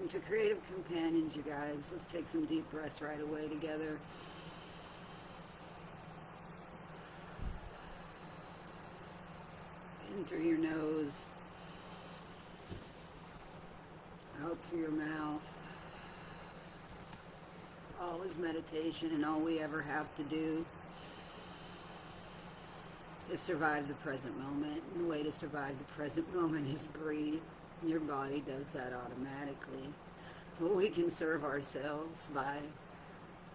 Welcome to Creative Companions, you guys. Let's take some deep breaths right away together. In through your nose, out through your mouth. All is meditation, and all we ever have to do is survive the present moment. And the way to survive the present moment is breathe. Your body does that automatically. But we can serve ourselves by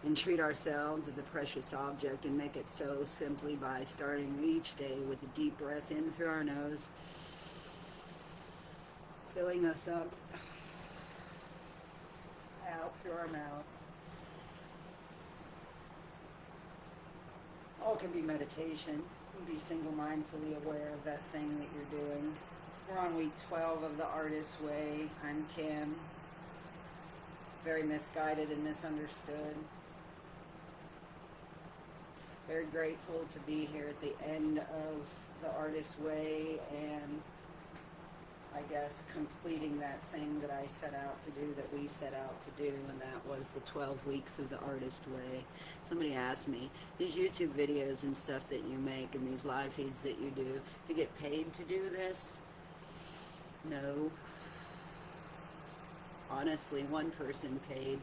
and treat ourselves as a precious object and make it so simply by starting each day with a deep breath in through our nose, filling us up, out through our mouth. All can be meditation. Be single-mindfully aware of that thing that you're doing. We're on week 12 of The Artist's Way. I'm Kim. Very misguided and misunderstood. Very grateful to be here at the end of The Artist's Way and I guess completing that thing that I set out to do, that we set out to do, and that was the 12 weeks of The Artist's Way. Somebody asked me, these YouTube videos and stuff that you make and these live feeds that you do, you get paid to do this? No. Honestly, one person paid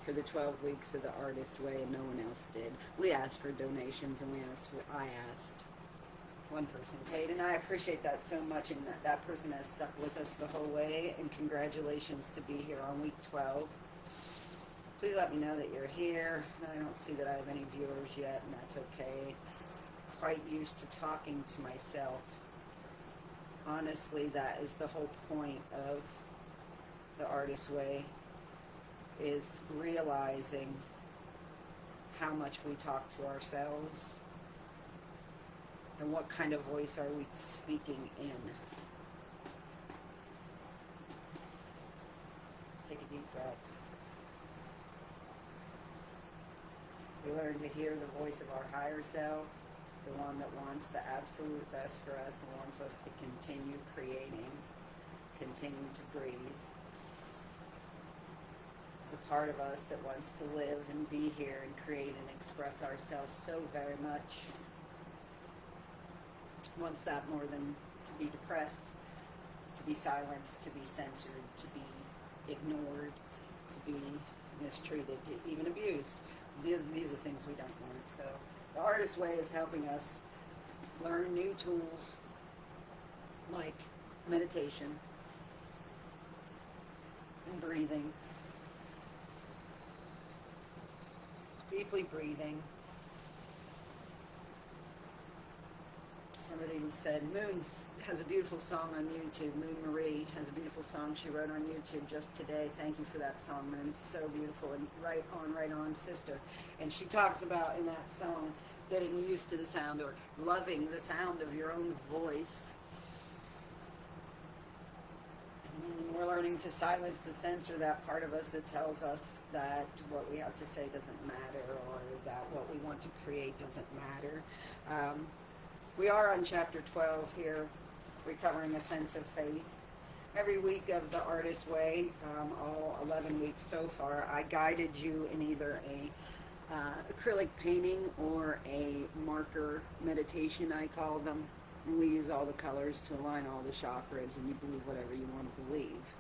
for the 12 weeks of The Artist's Way and no one else did. We asked for donations and I asked. One person paid, and I appreciate that so much, and that person has stuck with us the whole way, and congratulations to be here on week 12. Please let me know that you're here. I don't see that I have any viewers yet, and that's okay. Quite used to talking to myself. Honestly, that is the whole point of The Artist's Way, is realizing how much we talk to ourselves. And what kind of voice are we speaking in? Take a deep breath. We learn to hear the voice of our higher self, the one that wants the absolute best for us and wants us to continue creating, continue to breathe. There's a part of us that wants to live and be here and create and express ourselves so very much. Wants that more than to be depressed, to be silenced, to be censored, to be ignored, to be mistreated, to even abused. These are things we don't want. So The Artist's Way is helping us learn new tools like meditation and breathing. Deeply breathing. Somebody said Moon has a beautiful song on YouTube. Moon Marie has a beautiful song she wrote on YouTube just today. Thank you for that song, Moon. It's so beautiful and right on, sister. And she talks about in that song getting used to the sound or loving the sound of your own voice. And we're learning to silence the censor, that part of us that tells us that what we have to say doesn't matter or that what we want to create doesn't matter. We are on chapter 12 here, recovering a sense of faith. Every week of The Artist's Way, all 11 weeks so far, I guided you in either a acrylic painting or a marker meditation, I call them. And we use all the colors to align all the chakras, and you believe whatever you want to believe.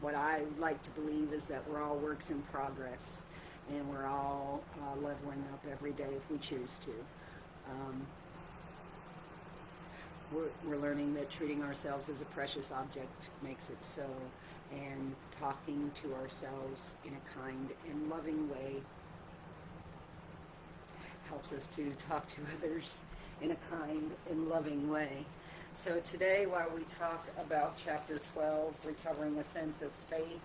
What I like to believe is that we're all works in progress, and we're all leveling up every day if we choose to. We're learning that treating ourselves as a precious object makes it so, and talking to ourselves in a kind and loving way helps us to talk to others in a kind and loving way. So today, while we talk about chapter 12, recovering a sense of faith,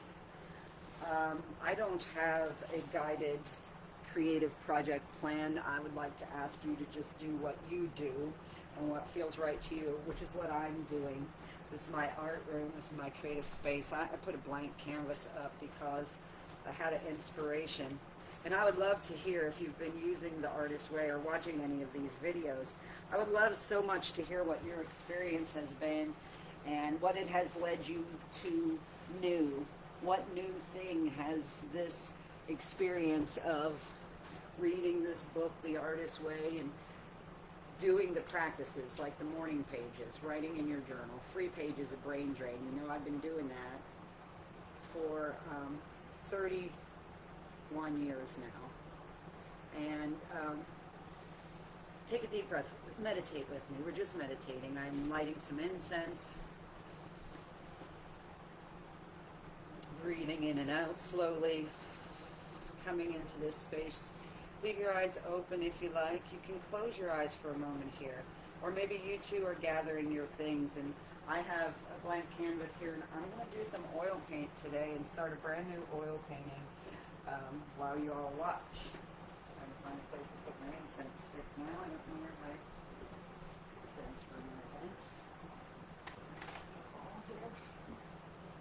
I don't have a guided creative project plan. I would like to ask you to just do what you do and what feels right to you, which is what I'm doing. This is my art room. This is my creative space. I put a blank canvas up because I had an inspiration. And I would love to hear if you've been using The Artist's Way or watching any of these videos. I would love so much to hear what your experience has been and what it has led you to new What new thing has this experience of reading this book, The Artist's Way, and doing the practices like the morning pages, writing in your journal, 3 pages of brain drain. You know, I've been doing that for 31 years now. And take a deep breath. Meditate with me. We're just meditating. I'm lighting some incense. Breathing in and out slowly. Coming into this space. Leave your eyes open if you like. You can close your eyes for a moment here. Or maybe you two are gathering your things, and I have a blank canvas here, and I'm going to do some oil paint today and start a brand new oil painting while you all watch. Trying to find a place to put my incense stick now. I don't know where my incense for my event.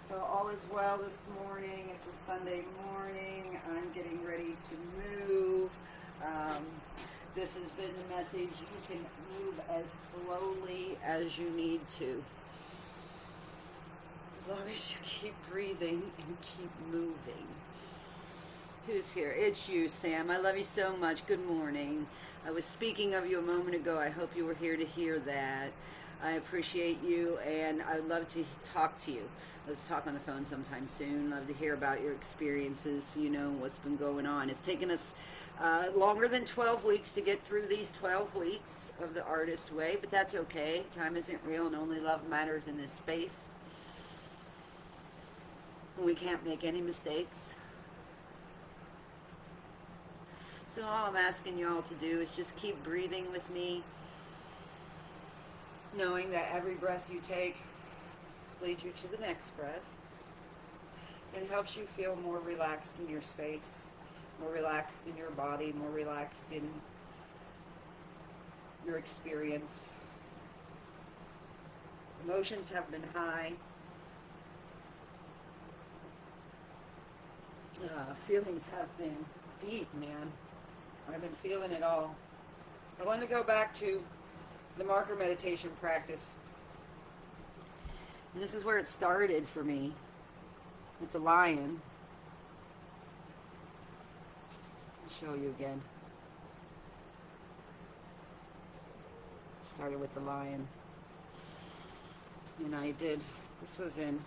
So all is well this morning. It's a Sunday morning. I'm getting ready to move. This has been the message. You can move as slowly as you need to. As long as you keep breathing and keep moving. Who's here? It's you, Sam. I love you so much. Good morning. I was speaking of you a moment ago. I hope you were here to hear that. I appreciate you, and I'd love to talk to you. Let's talk on the phone sometime soon. Love to hear about your experiences, you know, what's been going on. It's taken us longer than 12 weeks to get through these 12 weeks of the Artist Way, but that's okay. Time isn't real, and only love matters in this space. And we can't make any mistakes. So all I'm asking y'all to do is just keep breathing with me, knowing that every breath you take leads you to the next breath and helps you feel more relaxed in your space, more relaxed in your body, more relaxed in your experience. Emotions have been high. Feelings have been deep, man. I've been feeling it all. I want to go back to the marker meditation practice. And this is where it started for me with the lion. I'll show you again. Started with the lion. And I did, this was in,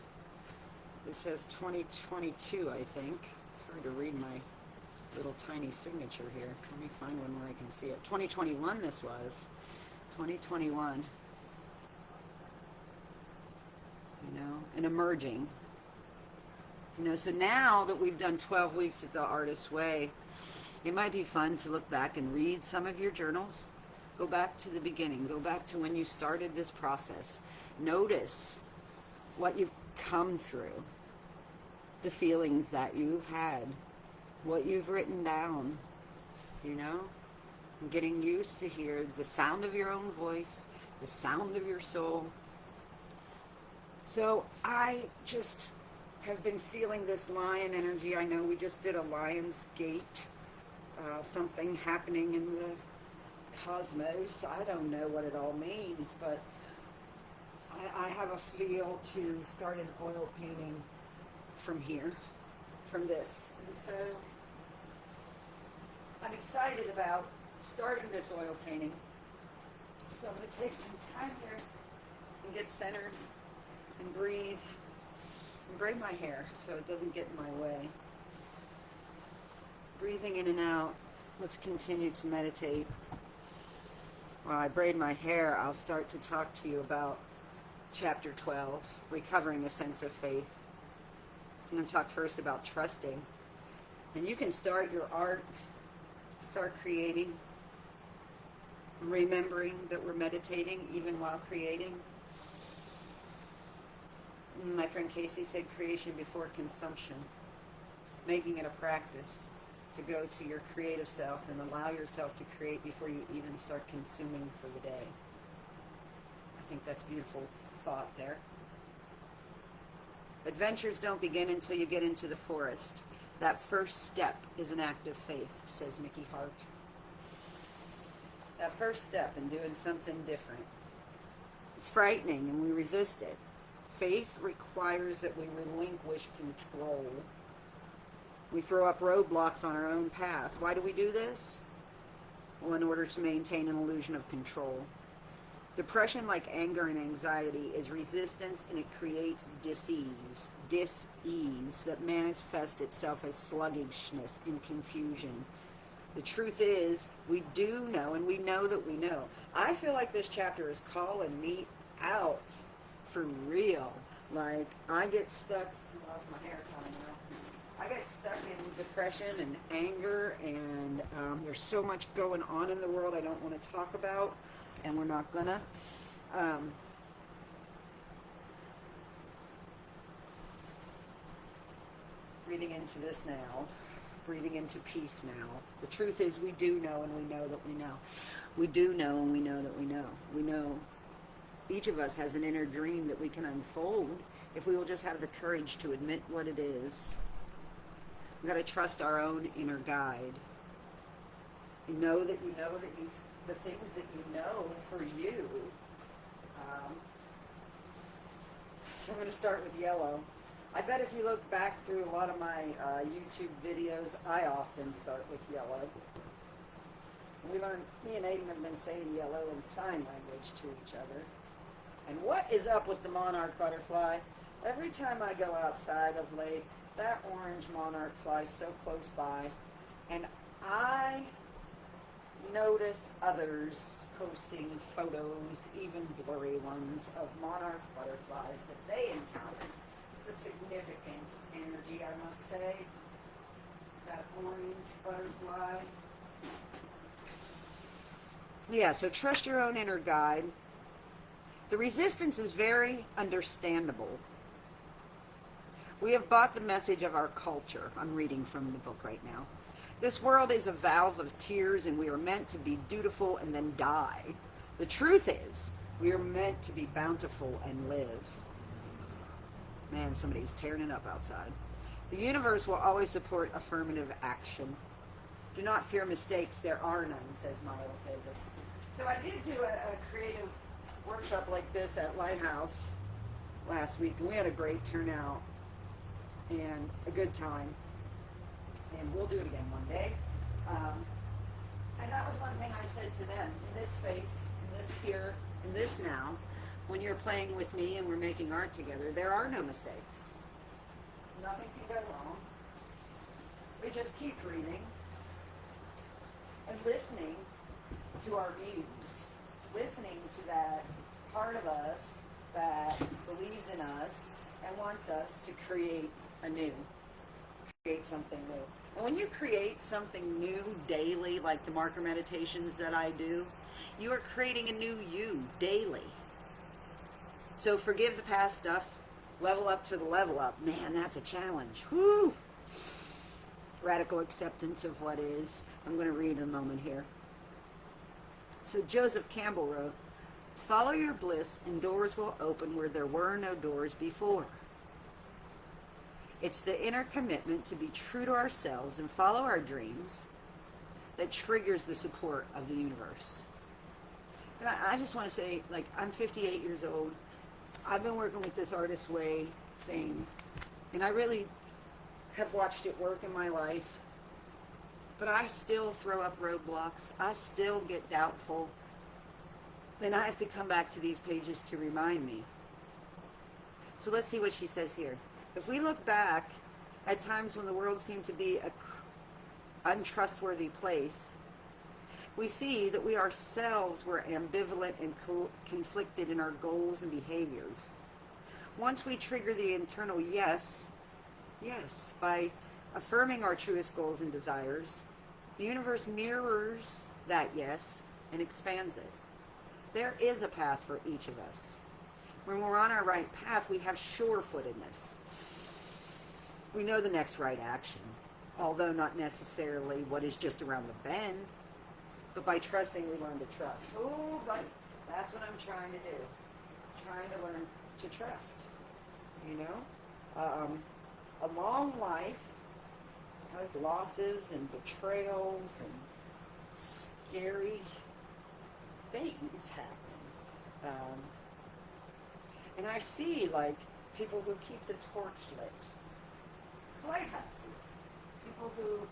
this says 2022, I think. It's hard to read my little tiny signature here. Let me find one where I can see it. 2021 this was. 2021. You know, and emerging. You know, so now that we've done 12 weeks at the Artist's Way, it might be fun to look back and read some of your journals. Go back to the beginning. Go back to when you started this process. Notice what you've come through. The feelings that you've had. What you've written down. You know? And getting used to hear the sound of your own voice. The sound of your soul. So I just have been feeling this lion energy. I know we just did a Lion's Gate. Something happening in the cosmos. I don't know what it all means, but I have a feel to start an oil painting from here, from this. And so I'm excited about starting this oil painting. So I'm going to take some time here and get centered and breathe and braid my hair so it doesn't get in my way. Breathing in and out. Let's continue to meditate. While I braid my hair, I'll start to talk to you about Chapter 12, Recovering a Sense of Faith. I'm going to talk first about trusting. And you can start your art, start creating, remembering that we're meditating even while creating. My friend Casey said creation before consumption, making it a practice to go to your creative self and allow yourself to create before you even start consuming for the day. I think that's a beautiful thought there. Adventures don't begin until you get into the forest. That first step is an act of faith, says Mickey Hart. That first step in doing something different. It's frightening and we resist it. Faith requires that we relinquish control. We throw up roadblocks on our own path. Why do we do this? Well, in order to maintain an illusion of control. Depression, like anger and anxiety, is resistance, and it creates dis-ease that manifests itself as sluggishness and confusion. The truth is, we do know, and we know that we know. I feel like this chapter is calling me out for real. Like, I get stuck, I lost my hair tie now. I get stuck in depression and anger, and there's so much going on in the world I don't want to talk about, and we're not gonna. Breathing into this now. Breathing into peace now. The truth is, we do know, and we know that we know. We do know, and we know that we know. We know each of us has an inner dream that we can unfold if we will just have the courage to admit what it is. We've got to trust our own inner guide. You know that you, the things that you know for you. So I'm going to start with yellow. I bet if you look back through a lot of my YouTube videos, I often start with yellow. Me and Aiden have been saying yellow in sign language to each other. And what is up with the monarch butterfly? Every time I go outside of late, that orange monarch flies so close by. And I noticed others posting photos, even blurry ones, of monarch butterflies that they encountered. It's a significant energy, I must say. That orange butterfly. Yeah, so trust your own inner guide. The resistance is very understandable. We have bought the message of our culture. I'm reading from the book right now. This world is a valve of tears, and we are meant to be dutiful and then die. The truth is, we are meant to be bountiful and live. Man, somebody's tearing it up outside. The universe will always support affirmative action. Do not fear mistakes. There are none, says Miles Davis. So I did do a creative workshop like this at Lighthouse last week, and we had a great turnout and a good time. And we'll do it again one day. And that was one thing I said to them. In this space, in this here, in this now, when you're playing with me and we're making art together, there are no mistakes. Nothing can go wrong. We just keep reading and listening to our muse, listening to that part of us that believes in us and wants us to create something new. And when you create something new daily, like the marker meditations that I do, you are creating a new you daily. So forgive the past stuff, level up to the level up. Man, that's a challenge. Whew. Radical acceptance of what is. I'm going to read a moment here. So Joseph Campbell wrote, "Follow your bliss and doors will open where there were no doors before." It's the inner commitment to be true to ourselves and follow our dreams that triggers the support of the universe. And I just want to say, like, I'm 58 years old. I've been working with this Artist Way thing, and I really have watched it work in my life. But I still throw up roadblocks. I still get doubtful. Then I have to come back to these pages to remind me. So let's see what she says here. If we look back at times when the world seemed to be an untrustworthy place, we see that we ourselves were ambivalent and conflicted in our goals and behaviors. Once we trigger the internal yes, by affirming our truest goals and desires, the universe mirrors that yes and expands it. There is a path for each of us. When we're on our right path, we have sure-footedness. We know the next right action, although not necessarily what is just around the bend. But by trusting, we learn to trust. Oh, buddy, that's what I'm trying to do. Trying to learn to trust. You know? A long life has losses and betrayals and scary things happen. And I see, like, people who keep the torch lit, lighthouses, people who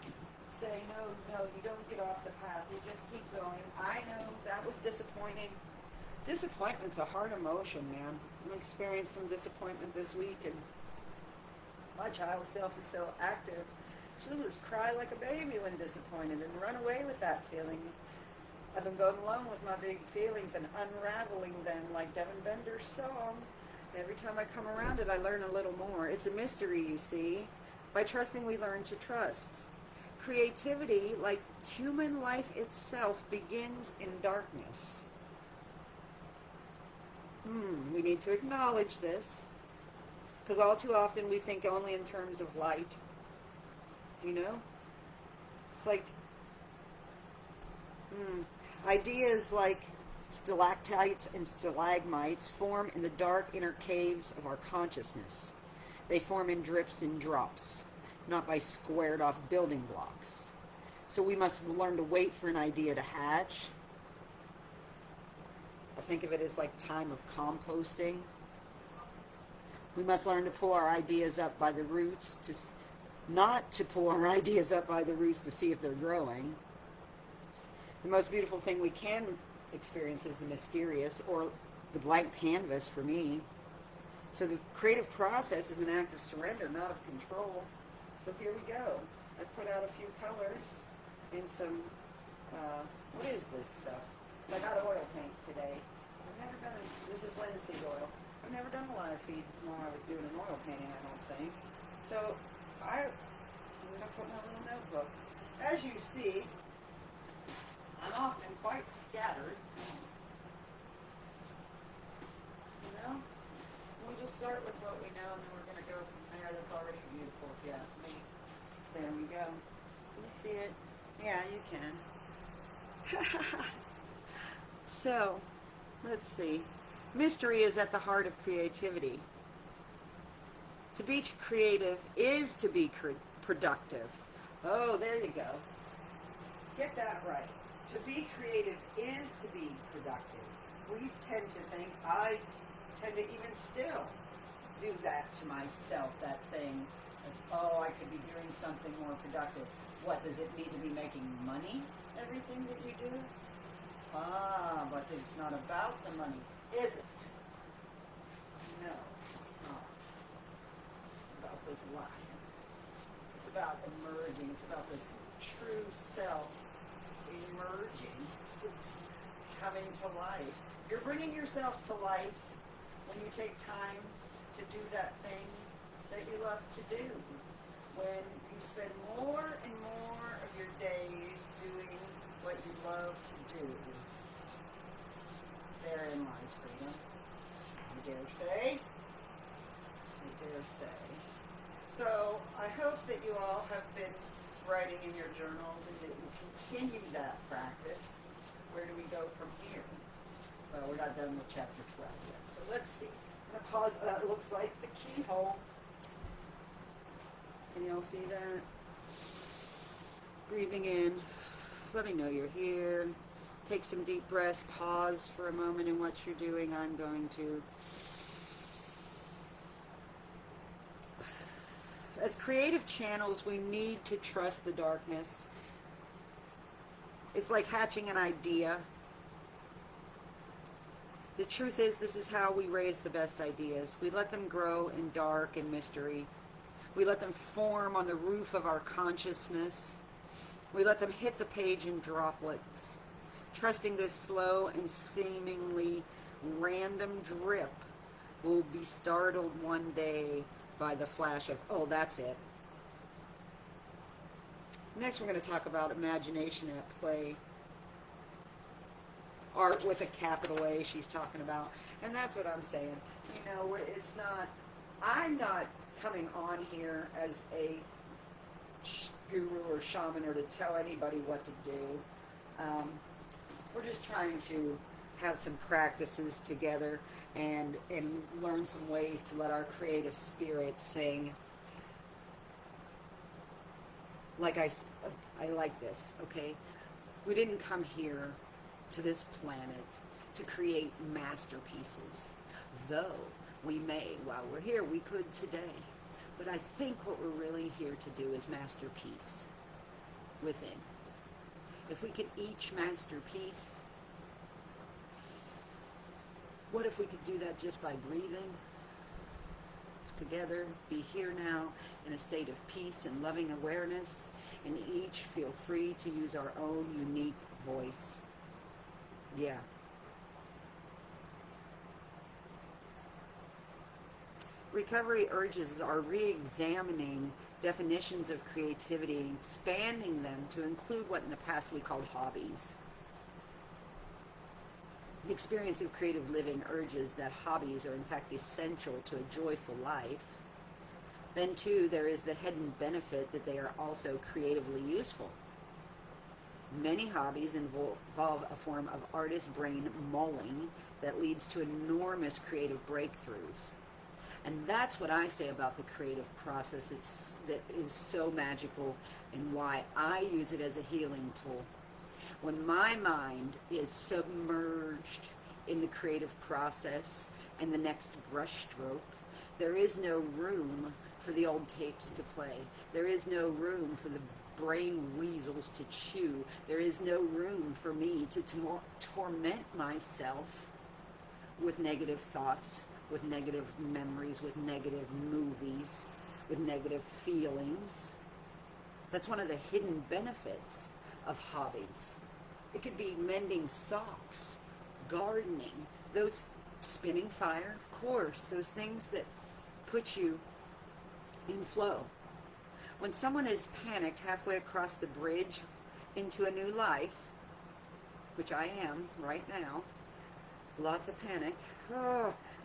say, no, you don't get off the path, you just keep going. I know that was disappointing. Disappointment's a hard emotion, man. I experienced some disappointment this week, and my child self is so active. She'll just cry like a baby when disappointed and run away with that feeling. I've been going along with my big feelings and unraveling them like Devin Bender's song. Every time I come around it, I learn a little more. It's a mystery, you see. By trusting, we learn to trust. Creativity, like human life itself, begins in darkness. We need to acknowledge this, because all too often we think only in terms of light. You know? It's like, ideas like stalactites and stalagmites form in the dark inner caves of our consciousness. They form in drips and drops, not by squared off building blocks. So we must learn to wait for an idea to hatch. I think of it as like time of composting. We must learn to pull our ideas up by the roots, not to pull our ideas up by the roots to see if they're growing. The most beautiful thing we can experience is the mysterious, or the blank canvas for me. So the creative process is an act of surrender, not of control. So here we go. I put out a few colors and some, what is this stuff? I got oil paint today. I've never done, this is linseed oil. I've never done a live feed while I was doing an oil painting, I don't think. So I'm going to put my little notebook. As you see, I'm often quite scattered. You know? We'll just start with what we know, and then we're going to go from there. That's already beautiful, if you ask me. There we go. Can you see it? Yeah, you can. So, let's see. Mystery is at the heart of creativity. To be creative is to be productive. Oh, there you go. Get that right. To be creative is to be productive. We tend to think, I tend to even still do that to myself, that thing. As, I could be doing something more productive. What, does it need to be making money, everything that you do? But it's not about the money, is it? No, it's not. It's about this life. It's about emerging. It's about this true self emerging, coming to life. You're bringing yourself to life when you take time to do that thing that you love to do. When you spend more and more of your days doing what you love to do. Therein lies freedom. I dare say. I dare say. So I hope that you all have been writing in your journals and that you continue that practice. Where do we go from here? Well, we're not done with chapter 12 yet. So let's see. I'm going to pause. That looks like the keyhole. Can y'all see that? Breathing in. Let me know you're here. Take some deep breaths. Pause for a moment in what you're doing. I'm going to. As creative channels, we need to trust the darkness. It's like hatching an idea. The truth is, this is how we raise the best ideas. We let them grow in dark and mystery. We let them form on the roof of our consciousness. We let them hit the page in droplets. Trusting this slow and seemingly random drip will be startled one day by the flash of, oh, that's it. Next, we're going to talk about imagination at play. Art with a capital A, she's talking about. And that's what I'm saying. You know, it's not, I'm not coming on here as a guru or shaman or to tell anybody what to do. We're just trying to have some practices together and learn some ways to let our creative spirit sing. Like I like this, okay? We didn't come here to this planet to create masterpieces, though We may, while we're here, we could today. But I think what we're really here to do is master peace within. If we could each master peace, what if we could do that just by breathing together, be here now in a state of peace and loving awareness, and each feel free to use our own unique voice. Yeah. Recovery urges are re-examining definitions of creativity, expanding them to include what in the past we called hobbies. The experience of creative living urges that hobbies are in fact essential to a joyful life. Then too, there is the hidden benefit that they are also creatively useful. Many hobbies involve a form of artist brain mulling that leads to enormous creative breakthroughs. And that's what I say about the creative process. That is so magical, and why I use it as a healing tool. When my mind is submerged in the creative process and the next brushstroke, there is no room for the old tapes to play. There is no room for the brain weasels to chew. There is no room for me to torment myself with negative thoughts, with negative memories, with negative movies, with negative feelings. That's one of the hidden benefits of hobbies. It could be mending socks, gardening, those spinning fire, of course, those things that put you in flow. When someone is panicked halfway across the bridge into a new life, which I am right now, lots of panic,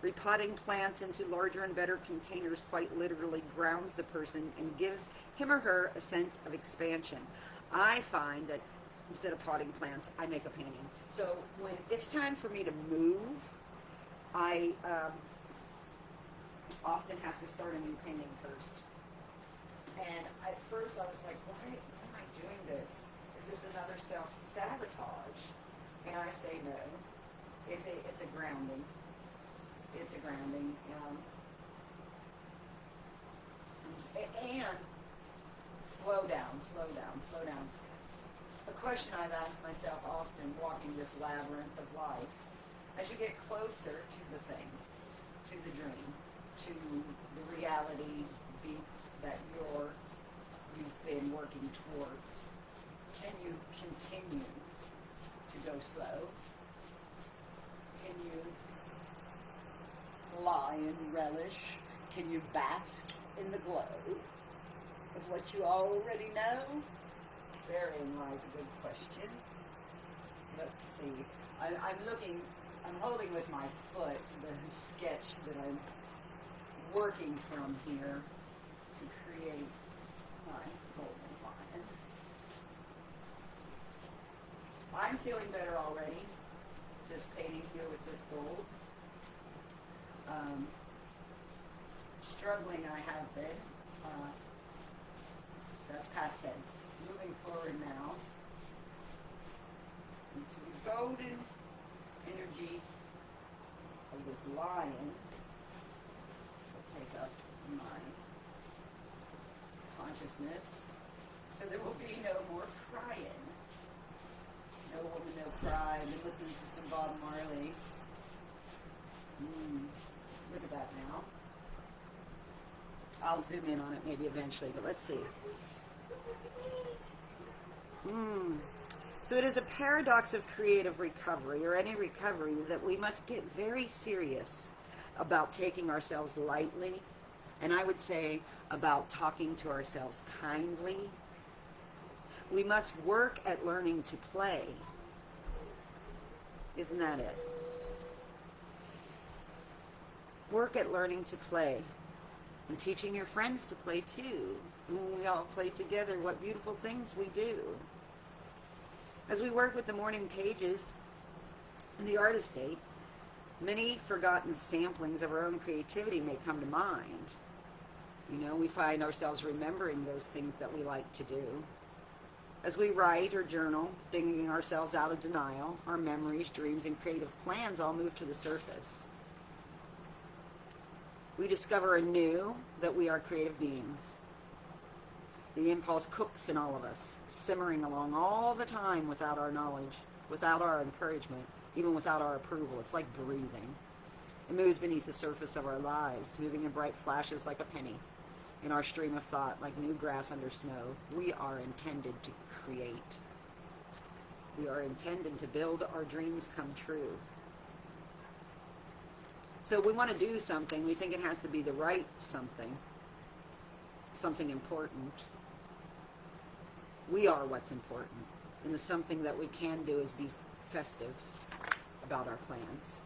repotting plants into larger and better containers quite literally grounds the person and gives him or her a sense of expansion. I find that instead of potting plants, I make a painting. So when it's time for me to move, I often have to start a new painting first. And at first I was like, why am I doing this? Is this another self-sabotage? And I say no. It's a grounding. It's a grounding. And slow down. A question I've asked myself often walking this labyrinth of life, as you get closer to the thing, to the dream, to the reality that you've been working towards, can you continue to go slow? Can you lie and relish? Can you bask in the glow of what you already know? Therein lies a good question. Let's see. I'm holding with my foot the sketch that I'm working from here to create my golden lion. I'm feeling better already, just painting here with this gold. Struggling I have been. That's past tense. Moving forward now into the golden energy of this lion will take up my consciousness, so there will be no more crying. No woman, no cry. I've been listening to some Bob Marley. Look at that now. I'll zoom in on it maybe eventually, but let's see. So it is a paradox of creative recovery, or any recovery, that we must get very serious about taking ourselves lightly, and I would say about talking to ourselves kindly. We must work at learning to play. Isn't that it? Work at learning to play. And teaching your friends to play too. When we all play together, what beautiful things we do. As we work with the morning pages in the art estate, many forgotten samplings of our own creativity may come to mind. You know, we find ourselves remembering those things that we like to do. As we write or journal, digging ourselves out of denial, our memories, dreams, and creative plans all move to the surface. We discover anew that we are creative beings. The impulse cooks in all of us, simmering along all the time without our knowledge, without our encouragement, even without our approval. It's like breathing. It moves beneath the surface of our lives, moving in bright flashes like a penny. In our stream of thought, like new grass under snow, we are intended to create. We are intended to build our dreams come true. So we want to do something. We think it has to be the right something, something important. We are what's important. And the something that we can do is be festive about our plans.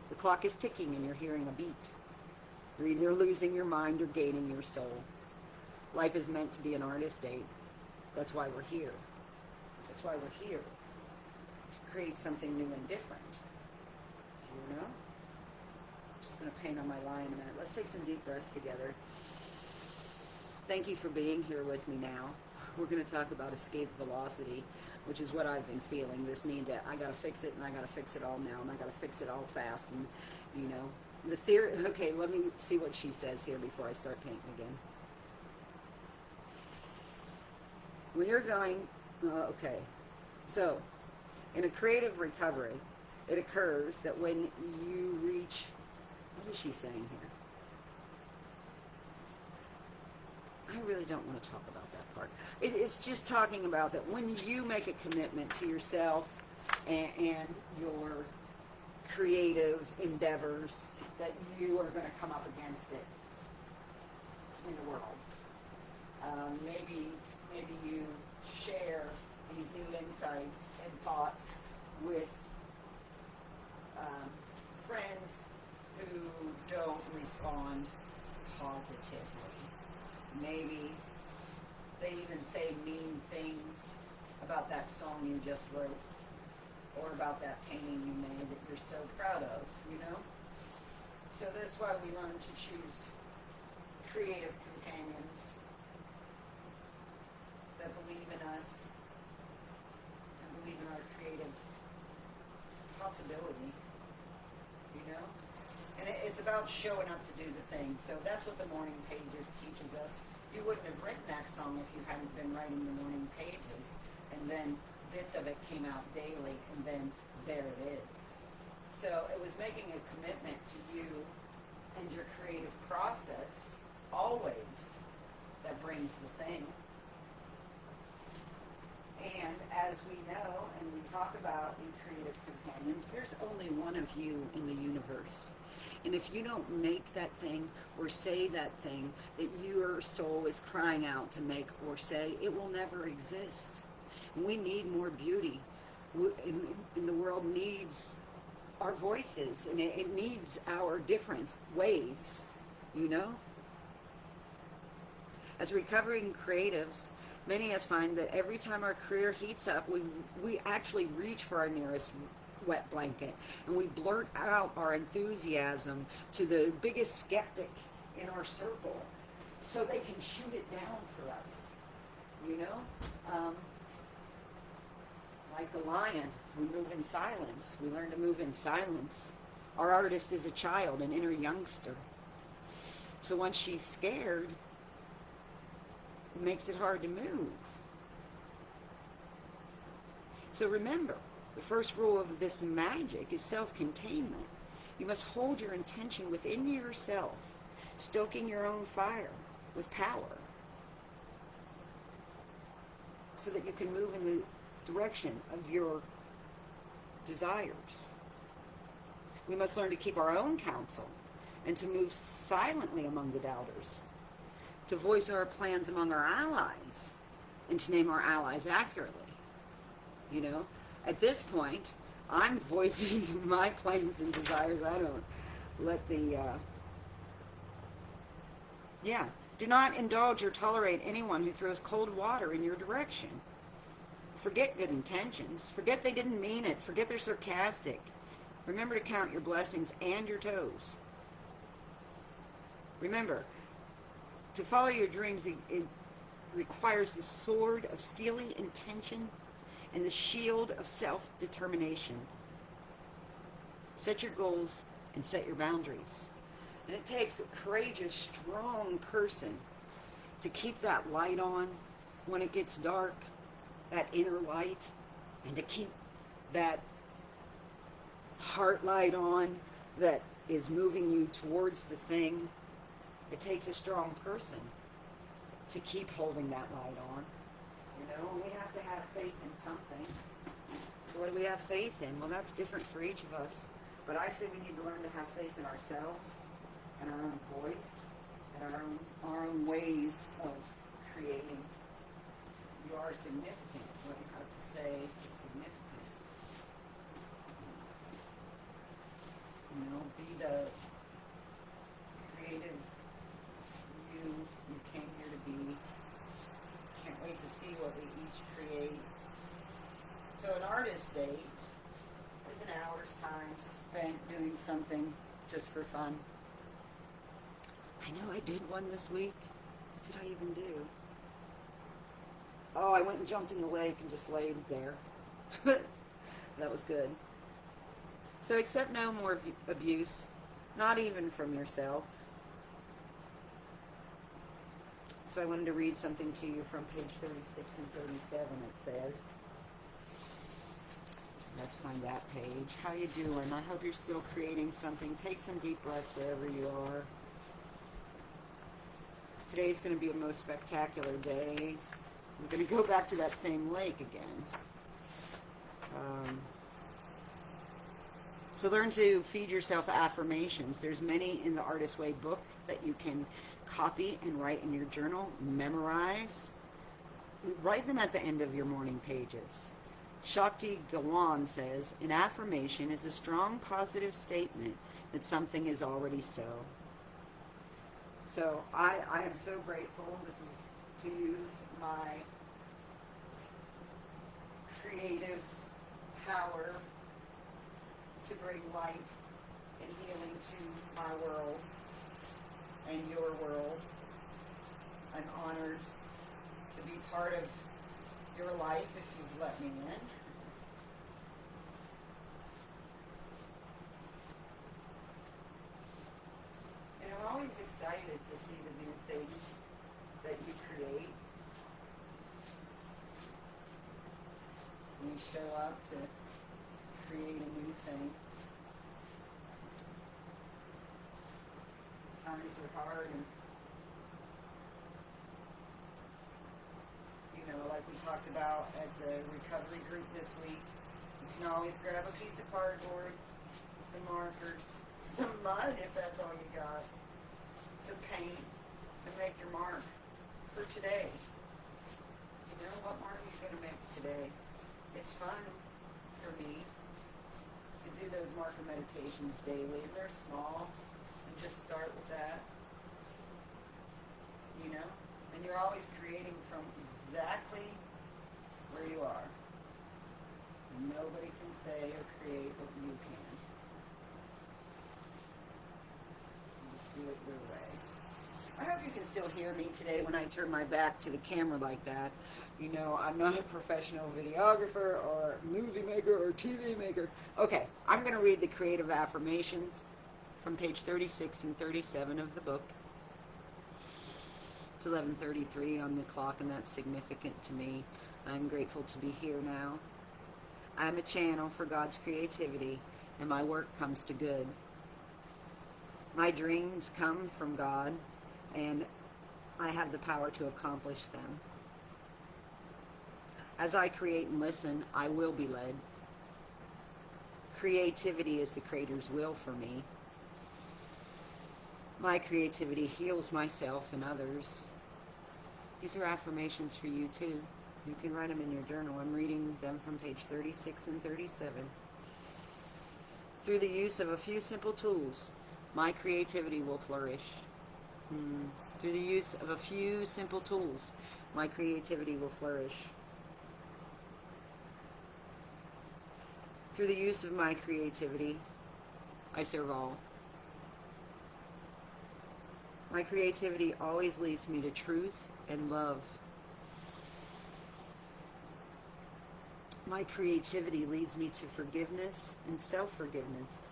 The clock is ticking and you're hearing a beat. You're either losing your mind or gaining your soul. Life is meant to be an artist date. That's why we're here. That's why we're here. To create something new and different. You know? I'm just going to paint on my line a minute. Let's take some deep breaths together. Thank you for being here with me now. We're going to talk about escape velocity, which is what I've been feeling. This need that I got to fix it, and I got to fix it all now, and I got to fix it all fast. And, you know, the theory. Okay, let me see what she says here before I start painting again. When you're going, okay, so in a creative recovery, it occurs that when you reach, what is she saying here? I really don't want to talk about that part. It's just talking about that when you make a commitment to yourself and your creative endeavors, that you are going to come up against it in the world. Maybe you share these new insights and thoughts with friends who don't respond positively. Maybe they even say mean things about that song you just wrote or about that painting you made that you're so proud of, you know? So that's why we learn to choose creative companions that believe in us and believe in our creative possibility, you know? And it's about showing up to do the thing. So that's what the morning pages teaches us. You wouldn't have written that song if you hadn't been writing the morning pages. And then bits of it came out daily, and then there it is. So it was making a commitment to you and your creative process always that brings the thing. And as we know and we talk about in Creative Companions, there's only one of you in the universe. And if you don't make that thing or say that thing that your soul is crying out to make or say, it will never exist. And we need more beauty. And the world needs our voices, and it needs our different ways, you know? As recovering creatives, many of us find that every time our career heats up, we actually reach for our nearest wet blanket, and we blurt out our enthusiasm to the biggest skeptic in our circle so they can shoot it down for us, you know? Like the lion, we move in silence. We learn to move in silence. Our artist is a child, an inner youngster. So once she's scared, it makes it hard to move. So remember, the first rule of this magic is self-containment. You must hold your intention within yourself, stoking your own fire with power, so that you can move in the direction of your desires. We must learn to keep our own counsel and to move silently among the doubters, to voice our plans among our allies, and to name our allies accurately. You know, at this point, I'm voicing my plans and desires. I don't let the, do not indulge or tolerate anyone who throws cold water in your direction. Forget good intentions. Forget they didn't mean it. Forget they're sarcastic. Remember to count your blessings and your toes. Remember, to follow your dreams, it requires the sword of steely intention and the shield of self-determination. Set your goals and set your boundaries. And it takes a courageous, strong person to keep that light on when it gets dark, that inner light, and to keep that heart light on that is moving you towards the thing. It takes a strong person to keep holding that light on. You know, we have to have faith in something. So what do we have faith in? Well, that's different for each of us. But I say we need to learn to have faith in ourselves and our own voice and our own ways of creating. You are significant. What you have to say is significant. You know, be the creative you came here to be. Can't wait to see what we each create. So an artist date is an hour's time spent doing something just for fun. I know I did one this week. What did I even do? Oh, I went and jumped in the lake and just laid there. That was good. So accept no more abuse, not even from yourself. So I wanted to read something to you from page 36 and 37. It says, let's find that page. How you doing? I hope you're still creating something. Take some deep breaths wherever you are. Today's going to be a most spectacular day. I'm going to go back to that same lake again. So learn to feed yourself affirmations. There's many in the Artist Way book that you can copy and write in your journal, memorize. Write them at the end of your morning pages. Shakti Gawan says, an affirmation is a strong positive statement that something is already so. So I am so grateful. This is to use my creative power to bring life and healing to my world and your world. I'm honored to be part of your life if you've let me in. And I'm always excited to see the new things that you create. When you show up to create a new thing. Times are hard, and you know, like we talked about at the recovery group this week, you can always grab a piece of cardboard, some markers, some mud if that's all you got, some paint, and make your mark for today. You know, what mark are you going to make today? It's fun for me to do those marker meditations daily, and they're small, and just start with that, you know, and you're always creating from exactly where you are. Nobody can say or create what you can. You just do it your way. I hope you can still hear me today when I turn my back to the camera like that. You know, I'm not a professional videographer or movie maker or TV maker. Okay, I'm going to read the creative affirmations from page 36 and 37 of the book. It's 11:33 on the clock, and that's significant to me. I'm grateful to be here now. I'm a channel for God's creativity, and my work comes to good. My dreams come from God, and I have the power to accomplish them. As I create and listen, I will be led. Creativity is the Creator's will for me. My creativity heals myself and others. These are affirmations for you too. You can write them in your journal. I'm reading them from page 36 and 37. Through the use of a few simple tools, my creativity will flourish. Through the use of a few simple tools, my creativity will flourish. Through the use of my creativity, I serve all. My creativity always leads me to truth and love. My creativity leads me to forgiveness and self-forgiveness.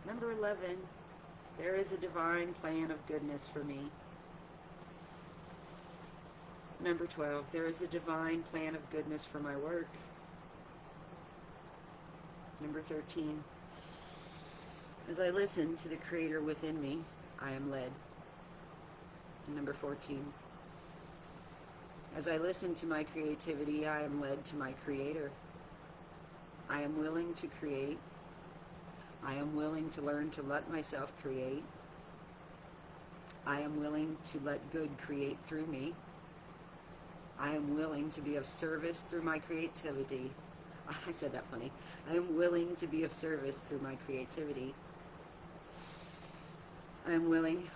Number 11, There is a divine plan of goodness for me. Number 12, there is a divine plan of goodness for my work. Number 13, as I listen to the Creator within me, I am led. And number 14, as I listen to my creativity, I am led to my Creator. I am willing to create. I am willing to learn to let myself create. I am willing to let good create through me. I am willing to be of service through my creativity. I said that funny. I am willing to be of service through my creativity. I am willing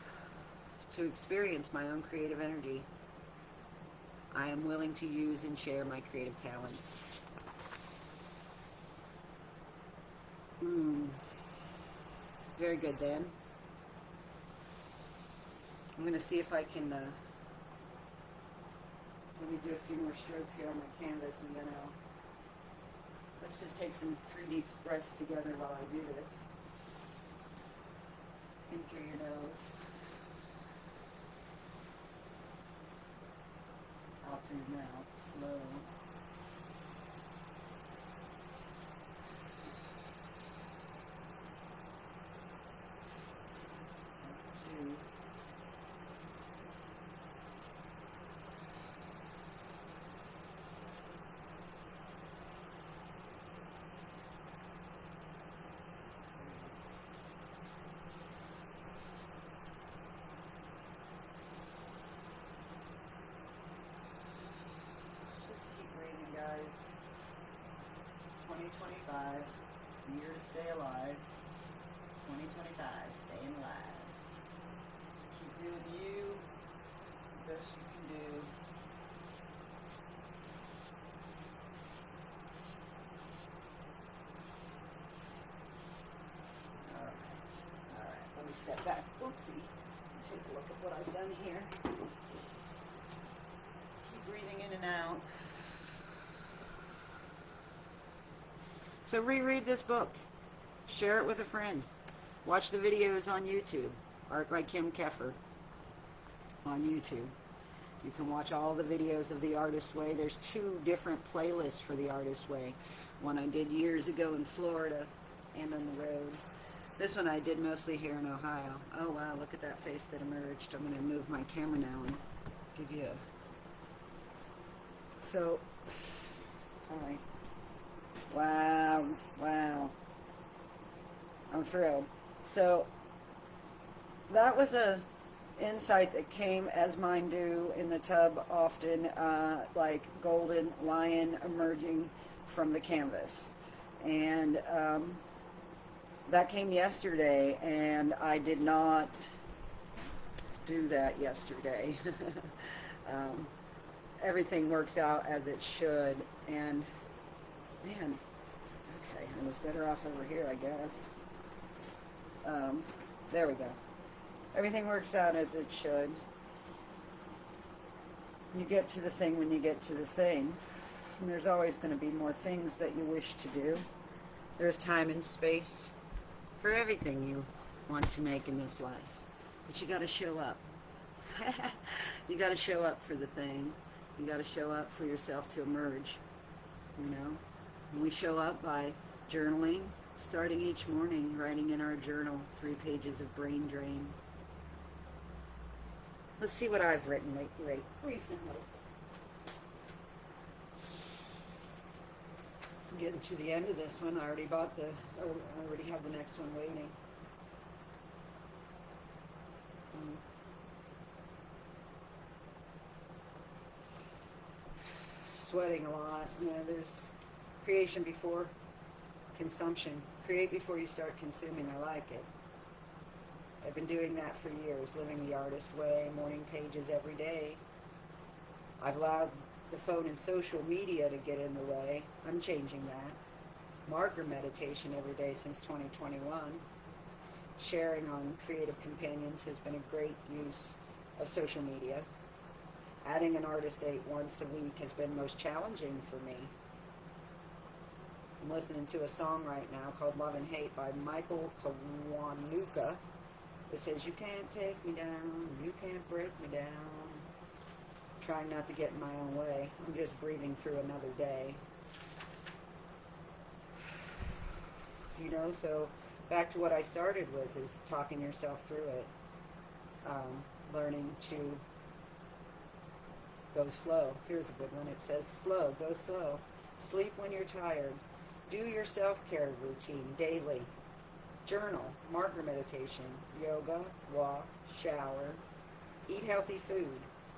to experience my own creative energy. I am willing to use and share my creative talents. Very good, Dan. I'm going to see if I can, let me do a few more strokes here on my canvas, and then let's just take some 3 deep breaths together while I do this. In through your nose. Out through your mouth, slow. That's 2. Guys, it's 2025, year to stay alive. 2025, staying alive. Just keep doing you, the best you can do. Alright, let me step back. Oopsie. Take a look at what I've done here. Keep breathing in and out. So reread this book. Share it with a friend. Watch the videos on YouTube. Art by Kim Keffer on YouTube. You can watch all the videos of The Artist Way. There's 2 different playlists for The Artist Way. One I did years ago in Florida and on the road. This one I did mostly here in Ohio. Oh wow, look at that face that emerged. I'm going to move my camera now and give you a... So, alright. Wow, wow. I'm thrilled. So, that was a insight that came, as mine do, in the tub often, like golden lion emerging from the canvas. And that came yesterday, and I did not do that yesterday. Everything works out as it should, and man, okay, I was better off over here, I guess. There we go. Everything works out as it should. You get to the thing when you get to the thing. And there's always going to be more things that you wish to do. There's time and space for everything you want to make in this life. But you got to show up. You got to show up for the thing. You got to show up for yourself to emerge, you know? And we show up by journaling, starting each morning, writing in our journal 3 pages of brain drain. Let's see what I've written recently. I'm getting to the end of this one. I already I already have the next one waiting. Sweating a lot. You know, there's creation before consumption. Create before you start consuming. I like it. I've been doing that for years, living the artist way, morning pages every day. I've allowed the phone and social media to get in the way. I'm changing that. Marker meditation every day since 2021. Sharing on Creative Companions has been a great use of social media. Adding an artist date once a week has been most challenging for me. I'm listening to a song right now called Love and Hate by Michael Kiwanuka. that says, you can't take me down, you can't break me down. Trying not to get in my own way. I'm just breathing through another day. You know, so back to what I started with is talking yourself through it. Learning to go slow. Here's a good one. It says, slow, go slow. Sleep when you're tired. Do your self-care routine daily. Journal, mark your meditation, yoga, walk, shower. Eat healthy food.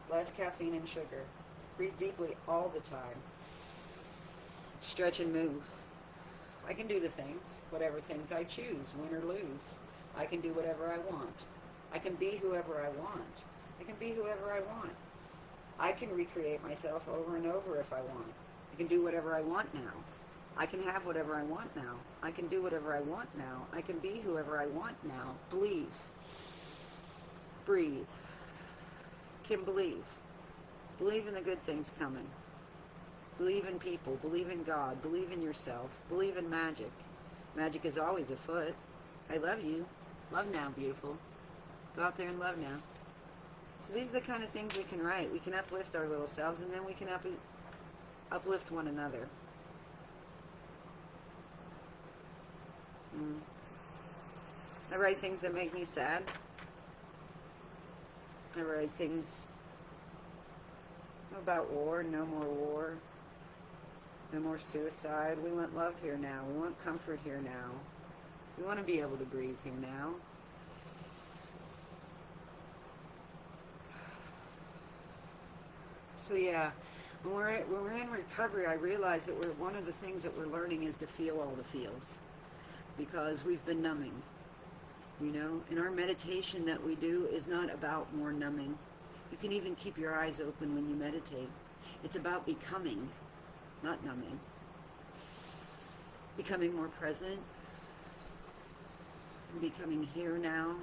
Less caffeine and sugar. Breathe deeply all the time. Stretch and move. I can do the things, whatever things I choose, win or lose. I can do whatever I want. I can be whoever I want. I can be whoever I want. I can recreate myself over and over if I want. I can do whatever I want now. I can have whatever I want now. I can do whatever I want now. I can be whoever I want now. Believe. Breathe. Can believe. Believe in the good things coming. Believe in people. Believe in God. Believe in yourself. Believe in magic. Magic is always afoot. I love you. Love now, beautiful. Go out there and love now. So these are the kind of things we can write. We can uplift our little selves, and then we can uplift one another. I write things that make me sad. I write things about war, no more war, no more suicide. We want love here now. We want comfort here now. We want to be able to breathe here now. So yeah, when we're in recovery, I realize that one of the things that we're learning is to feel all the feels, because we've been numbing. You know, and our meditation that we do is not about more numbing. You can even keep your eyes open when you meditate. It's about becoming, not numbing. Becoming more present, becoming here now,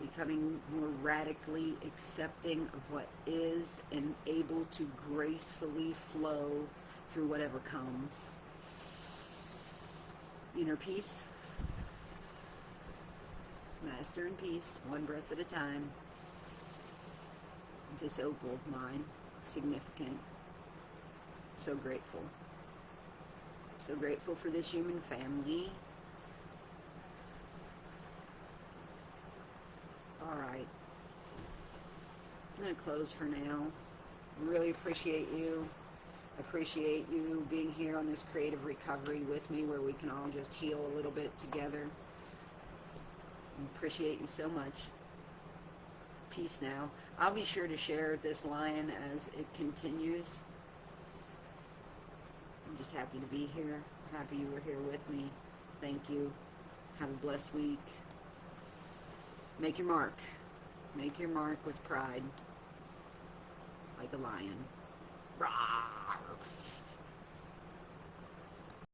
becoming more radically accepting of what is and able to gracefully flow through whatever comes. Inner peace. Master in peace, one breath at a time. This opal of mine, significant. So grateful. So grateful for this human family. Alright. I'm going to close for now. I really appreciate you. I appreciate you being here on this creative recovery with me, where we can all just heal a little bit together. I appreciate you so much. Peace now. I'll be sure to share this lion as it continues. I'm just happy to be here. Happy you were here with me. Thank you. Have a blessed week. Make your mark. Make your mark with pride. Like a lion. Rawr!